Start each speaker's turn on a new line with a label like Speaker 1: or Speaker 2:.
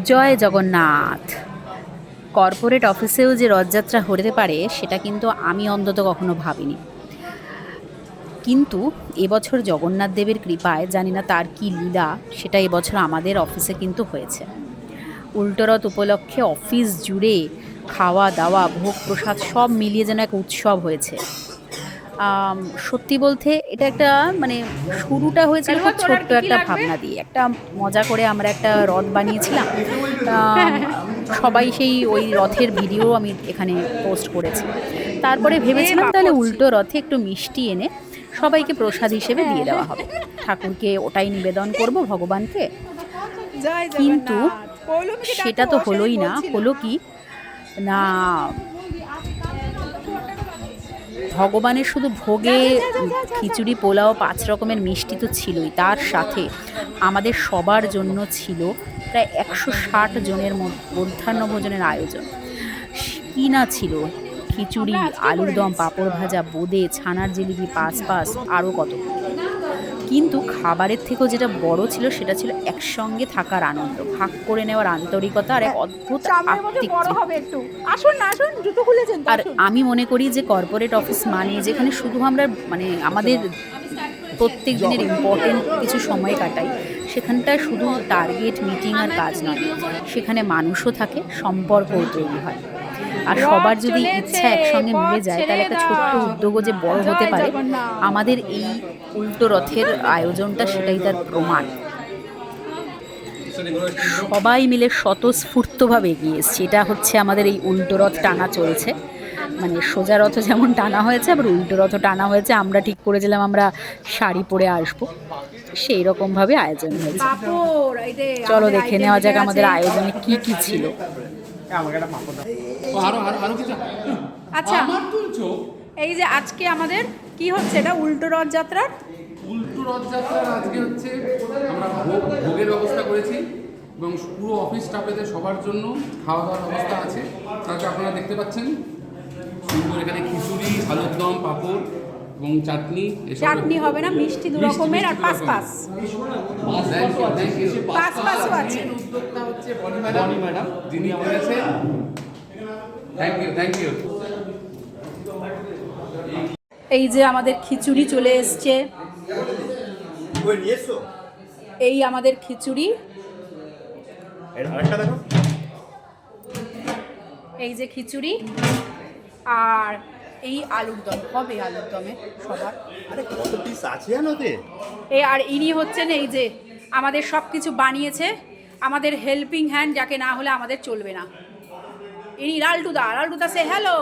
Speaker 1: জয় Jagannath. Corporate অফিসেও যে রথযাত্রা হতে পারে সেটা কিন্তু আমি অন্তত কখনো ভাবিনি। কিন্তু এবছর জগন্নাথ দেবের কৃপায় জানি না তার কি লীলা, সেটা এবছর আমাদের অফিসে কিন্তু হয়েছে। উল্টোরথ উপলক্ষে অফিস জুড়ে খাওয়া দাওয়া ভোগ প্রসাদ সব মিলিয়ে যেন এক উৎসব হয়েছে। সত্যি বলতে এটা একটা মানে শুরুটা হয়েছিল খুব ছোট্ট একটা ভাবনা দিয়ে। একটা মজা করে আমরা একটা রথ বানিয়েছিলাম। আম সবাই সেই ওই রথের ভিডিও আমি এখানে পোস্ট করেছি। তারপরে ভেবেছিলাম তাহলে উল্টো রথে একটু মিষ্টি এনে সবাইকে প্রসাদ হিসেবে দিয়ে দেওয়া হবে। ঠাকুরকে ওটাই নিবেদন করব ভগবানকে। কিন্তু সেটা তো হলোই না। হলো কি না, ভগবানের শুধু ভোগে খিচুড়ি পোলাও ৫ রকমের মিষ্টি তো ছিলই, তার সাথে আমাদের সবার জন্য ছিল প্রায় ১৬০ জনের মধ্যাহ্ন ভোজনের আয়োজন। কী না ছিল! খিচুড়ি, আলুর দম, পাঁপড় ভাজা, বোঁদে, ছানার জিলিপি, পাঁচ আরও কত। কিন্তু খাবারের থেকেও যেটা বড় ছিল সেটা ছিল একসঙ্গে থাকার আনন্দ, ভাগ করে নেওয়ার আন্তরিকতা আর এক অদ্ভুত আত্মিক আর আমি মনে করি যে কর্পোরেট অফিস মানে যেখানে শুধু আমরা মানে আমাদের প্রত্যেক দিনের ইম্পর্টেন্ট কিছু সময় কাটাই, সেখানটায় শুধু টার্গেট মিটিং আর কাজ নয়, সেখানে মানুষও থাকে, সম্পর্কও তৈরি হয়। আর সবার যদি ইচ্ছা একসঙ্গে মিলে যায় তাহলে একটা ছোট্ট উদ্যোগও যে বড় হতে পারে। আমাদের এই উল্টো রথের আয়োজনটা সেটাই তার প্রমাণ। সবাই মিলে স্বতঃস্ফূর্তভাবে এগিয়ে এসছে। এটা হচ্ছে আমাদের এই উল্টো রথ টানা চলছে। মানে সোজা রথ যেমন টানা হয়েছে আবার উল্টো রথ টানা হয়েছে। আমরা ঠিক করেছিলাম আমরা শাড়ি পরে আসবো, সেই রকমভাবে আয়োজন হয়েছে। চলো দেখে নেওয়া যাক আমাদের আয়োজনে কি কি ছিল।
Speaker 2: আচ্ছা, এই যে আজকে আমাদের কি হচ্ছে, এটা উল্টো রথযাত্রার
Speaker 3: আজকে হচ্ছে আমরা ভোগের ব্যবস্থা করেছি এবং পুরো অফিস স্টাফেদের সবার জন্য খাওয়া দাওয়ার ব্যবস্থা আছে। তাকে আপনারা দেখতে পাচ্ছেন সুন্দর এখানে খিচুড়ি, আলুর দম, পাঁপড় এবং চাটনি।
Speaker 2: চাটনি হবে না, মিষ্টি দু রকমের আর পাঁচ পাঁচও আছে।
Speaker 3: উদ্যোক্তা হচ্ছে বনি ম্যাডাম, যিনি আমাদের কাছে। Thank you.
Speaker 2: এই যে আমাদের খিচুড়ি চলে এসছে, এই আমাদের খিচুড়ি, এই যে খিচুড়ি আর এই আলুর দম হবে। আলুর দমে সবার
Speaker 4: কত পিস আছে জানোতে।
Speaker 2: এই আর ইনি হচ্ছেন এই যে আমাদের সব কিছু বানিয়েছে, আমাদের হেল্পিং হ্যান্ড, যাকে না হলে আমাদের চলবে না। ইনি লালটুদা সে হ্যালো।